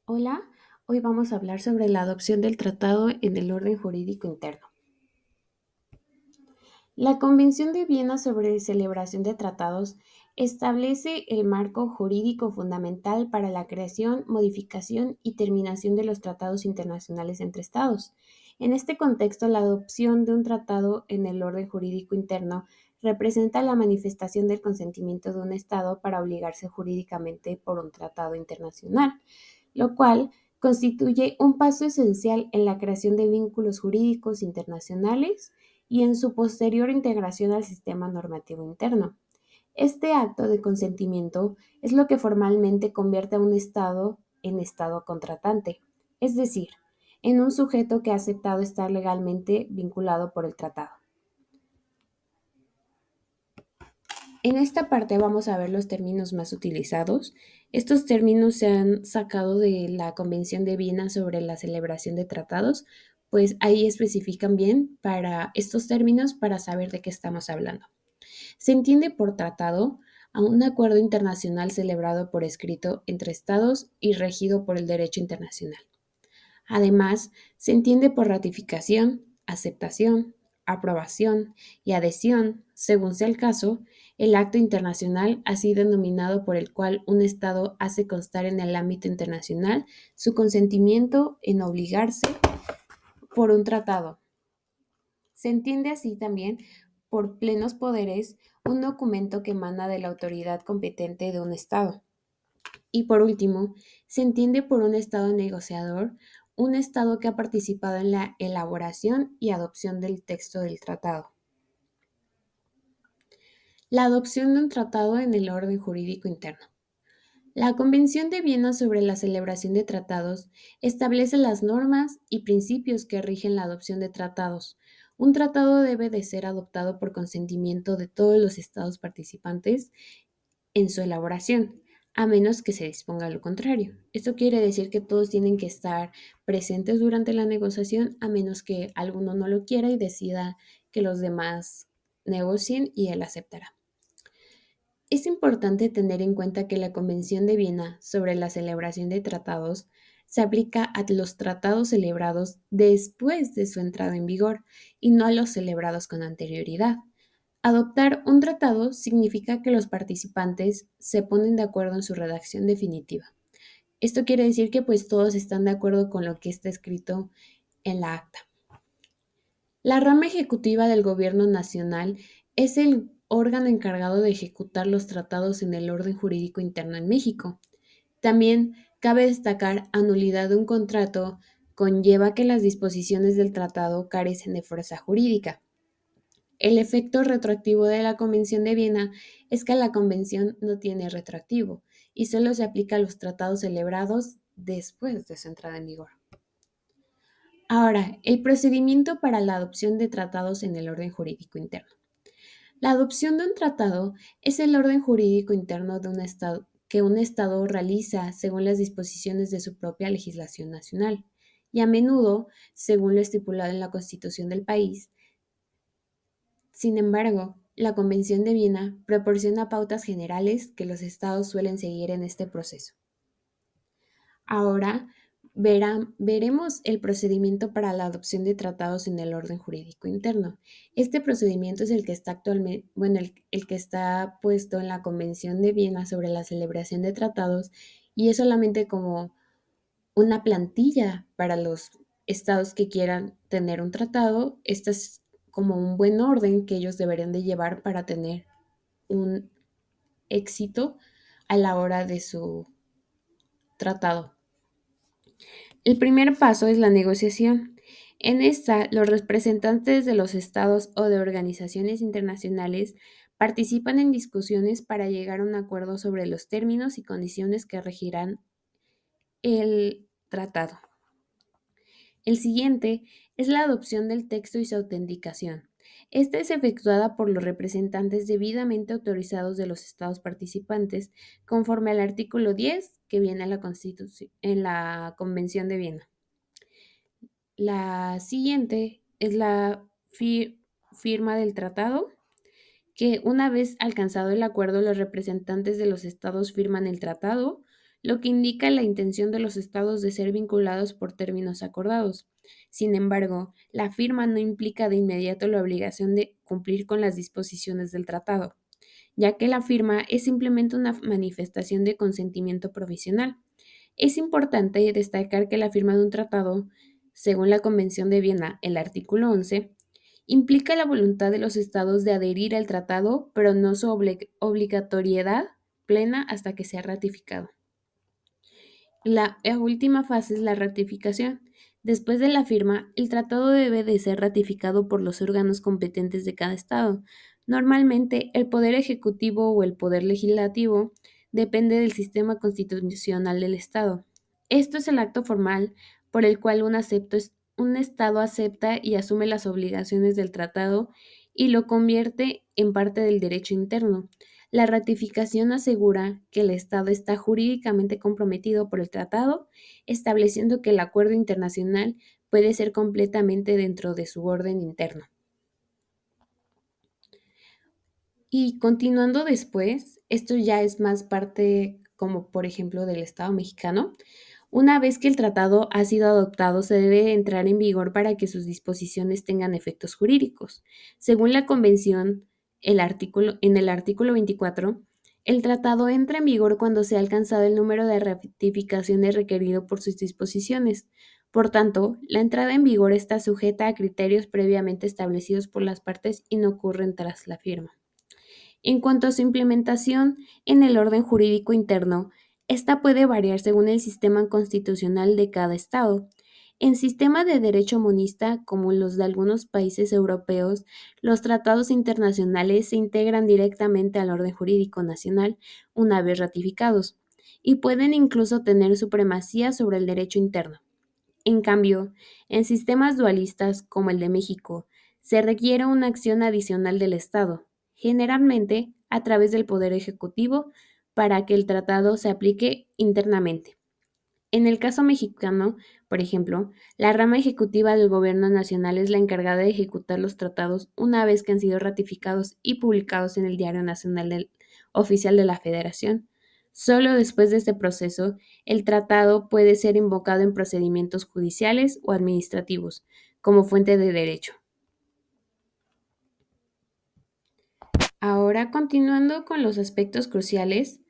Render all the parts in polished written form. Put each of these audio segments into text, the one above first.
Hola, hoy vamos a hablar sobre la adopción del tratado en el orden jurídico interno. La Convención de Viena sobre celebración de tratados establece el marco jurídico fundamental para la creación, modificación y terminación de los tratados internacionales entre Estados. En este contexto, la adopción de un tratado en el orden jurídico interno representa la manifestación del consentimiento de un Estado para obligarse jurídicamente por un tratado internacional, lo cual constituye un paso esencial en la creación de vínculos jurídicos internacionales y en su posterior integración al sistema normativo interno. Este acto de consentimiento es lo que formalmente convierte a un Estado en Estado contratante, es decir, en un sujeto que ha aceptado estar legalmente vinculado por el tratado. En esta parte vamos a ver los términos más utilizados. Estos términos se han sacado de la Convención de Viena sobre la celebración de tratados, pues ahí especifican bien para estos términos para saber de qué estamos hablando. Se entiende por tratado a un acuerdo internacional celebrado por escrito entre estados y regido por el derecho internacional. Además, se entiende por ratificación, aceptación, aprobación y adhesión, según sea el caso, el acto internacional así denominado por el cual un Estado hace constar en el ámbito internacional su consentimiento en obligarse por un tratado. Se entiende así también por plenos poderes un documento que emana de la autoridad competente de un Estado. Y por último, se entiende por un Estado negociador un Estado que ha participado en la elaboración y adopción del texto del tratado. La adopción de un tratado en el orden jurídico interno. La Convención de Viena sobre la celebración de tratados establece las normas y principios que rigen la adopción de tratados. Un tratado debe de ser adoptado por consentimiento de todos los estados participantes en su elaboración, a menos que se disponga lo contrario. Esto quiere decir que todos tienen que estar presentes durante la negociación, a menos que alguno no lo quiera y decida que los demás negocien y él aceptará. Es importante tener en cuenta que la Convención de Viena sobre la celebración de tratados se aplica a los tratados celebrados después de su entrada en vigor y no a los celebrados con anterioridad. Adoptar un tratado significa que los participantes se ponen de acuerdo en su redacción definitiva. Esto quiere decir que pues todos están de acuerdo con lo que está escrito en la acta. La rama ejecutiva del Gobierno Nacional es el órgano encargado de ejecutar los tratados en el orden jurídico interno en México. También cabe destacar anulidad de un contrato conlleva que las disposiciones del tratado carecen de fuerza jurídica. El efecto retroactivo de la Convención de Viena es que la Convención no tiene retroactivo y solo se aplica a los tratados celebrados después de su entrada en vigor. Ahora, el procedimiento para la adopción de tratados en el orden jurídico interno. La adopción de un tratado es el orden jurídico interno de un Estado que un Estado realiza según las disposiciones de su propia legislación nacional y a menudo según lo estipulado en la Constitución del país. Sin embargo, la Convención de Viena proporciona pautas generales que los estados suelen seguir en este proceso. Ahora veremos el procedimiento para la adopción de tratados en el orden jurídico interno. Este procedimiento es el que está actualmente, bueno, el que está puesto en la Convención de Viena sobre la celebración de tratados y es solamente como una plantilla para los estados que quieran tener un tratado. Este es como un buen orden que ellos deberían de llevar para tener un éxito a la hora de su tratado. El primer paso es la negociación. En esta, los representantes de los estados o de organizaciones internacionales participan en discusiones para llegar a un acuerdo sobre los términos y condiciones que regirán el tratado. El siguiente es la adopción del texto y su autenticación. Esta es efectuada por los representantes debidamente autorizados de los estados participantes, conforme al artículo 10 que viene en la en la Convención de Viena. La siguiente es la firma del tratado, que una vez alcanzado el acuerdo, los representantes de los estados firman el tratado, lo que indica la intención de los estados de ser vinculados por términos acordados. Sin embargo, la firma no implica de inmediato la obligación de cumplir con las disposiciones del tratado, ya que la firma es simplemente una manifestación de consentimiento provisional. Es importante destacar que la firma de un tratado, según la Convención de Viena, el artículo 11, implica la voluntad de los estados de adherir al tratado, pero no su obligatoriedad plena hasta que sea ratificado. La última fase es la ratificación. Después de la firma, el tratado debe de ser ratificado por los órganos competentes de cada estado. Normalmente, el poder ejecutivo o el poder legislativo depende del sistema constitucional del estado. Esto es el acto formal por el cual un estado acepta y asume las obligaciones del tratado y lo convierte en parte del derecho interno. La ratificación asegura que el Estado está jurídicamente comprometido por el tratado, estableciendo que el acuerdo internacional puede ser completamente dentro de su orden interno. Y continuando después, esto ya es más parte como por ejemplo del Estado mexicano. Una vez que el tratado ha sido adoptado, se debe entrar en vigor para que sus disposiciones tengan efectos jurídicos. Según la Convención, en el artículo 24, el tratado entra en vigor cuando se ha alcanzado el número de ratificaciones requerido por sus disposiciones. Por tanto, la entrada en vigor está sujeta a criterios previamente establecidos por las partes y no ocurren tras la firma. En cuanto a su implementación en el orden jurídico interno, esta puede variar según el sistema constitucional de cada estado. En sistemas de derecho monista, como los de algunos países europeos, los tratados internacionales se integran directamente al orden jurídico nacional una vez ratificados, y pueden incluso tener supremacía sobre el derecho interno. En cambio, en sistemas dualistas como el de México, se requiere una acción adicional del Estado, generalmente a través del Poder Ejecutivo, para que el tratado se aplique internamente. En el caso mexicano, por ejemplo, la rama ejecutiva del Gobierno Nacional es la encargada de ejecutar los tratados una vez que han sido ratificados y publicados en el Diario Nacional Oficial de la Federación. Solo después de este proceso, el tratado puede ser invocado en procedimientos judiciales o administrativos como fuente de derecho. Ahora, continuando con los aspectos cruciales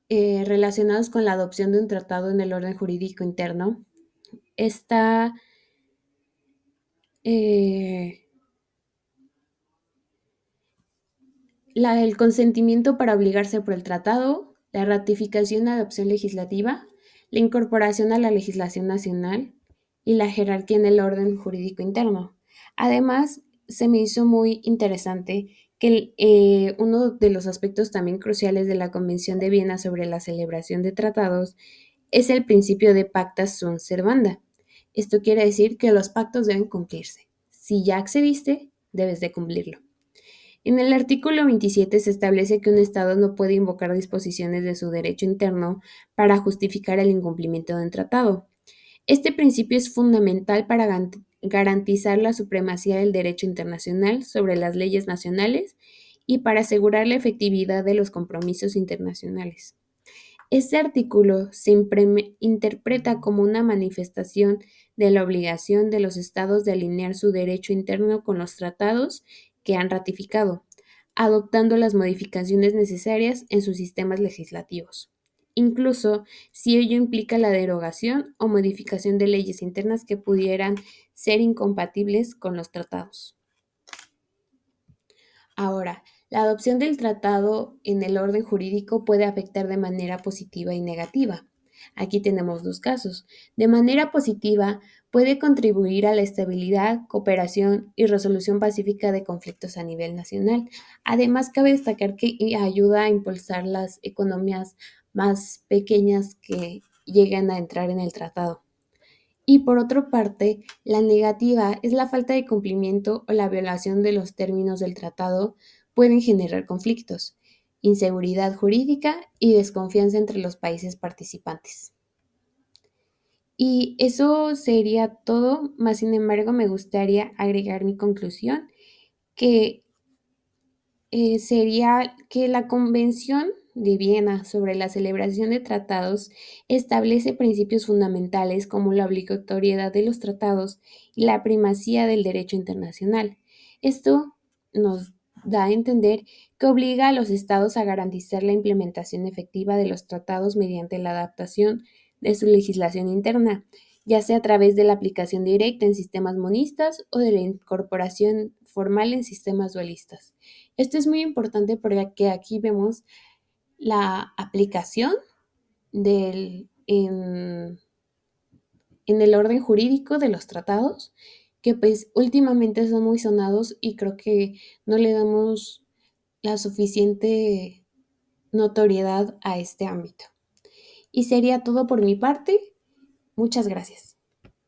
relacionados con la adopción de un tratado en el orden jurídico interno, está eh, el consentimiento para obligarse por el tratado, la ratificación y adopción legislativa, la incorporación a la legislación nacional y la jerarquía en el orden jurídico interno. Además, se me hizo muy interesante que uno de los aspectos también cruciales de la Convención de Viena sobre la celebración de tratados es el principio de pacta sunt servanda. Esto quiere decir que los pactos deben cumplirse. Si ya accediste, debes de cumplirlo. En el artículo 27 se establece que un Estado no puede invocar disposiciones de su derecho interno para justificar el incumplimiento de un tratado. Este principio es fundamental para garantizar la supremacía del derecho internacional sobre las leyes nacionales y para asegurar la efectividad de los compromisos internacionales. Este artículo se interpreta como una manifestación de la obligación de los estados de alinear su derecho interno con los tratados que han ratificado, adoptando las modificaciones necesarias en sus sistemas legislativos, incluso si ello implica la derogación o modificación de leyes internas que pudieran ser incompatibles con los tratados. Ahora, la adopción del tratado en el orden jurídico puede afectar de manera positiva y negativa. Aquí tenemos dos casos. De manera positiva, puede contribuir a la estabilidad, cooperación y resolución pacífica de conflictos a nivel nacional. Además, cabe destacar que ayuda a impulsar las economías más pequeñas que lleguen a entrar en el tratado. Y por otra parte, la negativa es la falta de cumplimiento o la violación de los términos del tratado pueden generar conflictos, inseguridad jurídica y desconfianza entre los países participantes. Y eso sería todo, más sin embargo me gustaría agregar mi conclusión, que sería que la convención de Viena sobre la celebración de tratados establece principios fundamentales como la obligatoriedad de los tratados y la primacía del derecho internacional. Esto nos da a entender que obliga a los estados a garantizar la implementación efectiva de los tratados mediante la adaptación de su legislación interna, ya sea a través de la aplicación directa en sistemas monistas o de la incorporación formal en sistemas dualistas. Esto es muy importante porque aquí vemos la aplicación en el orden jurídico de los tratados, que pues últimamente son muy sonados y creo que no le damos la suficiente notoriedad a este ámbito. Y sería todo por mi parte. Muchas gracias.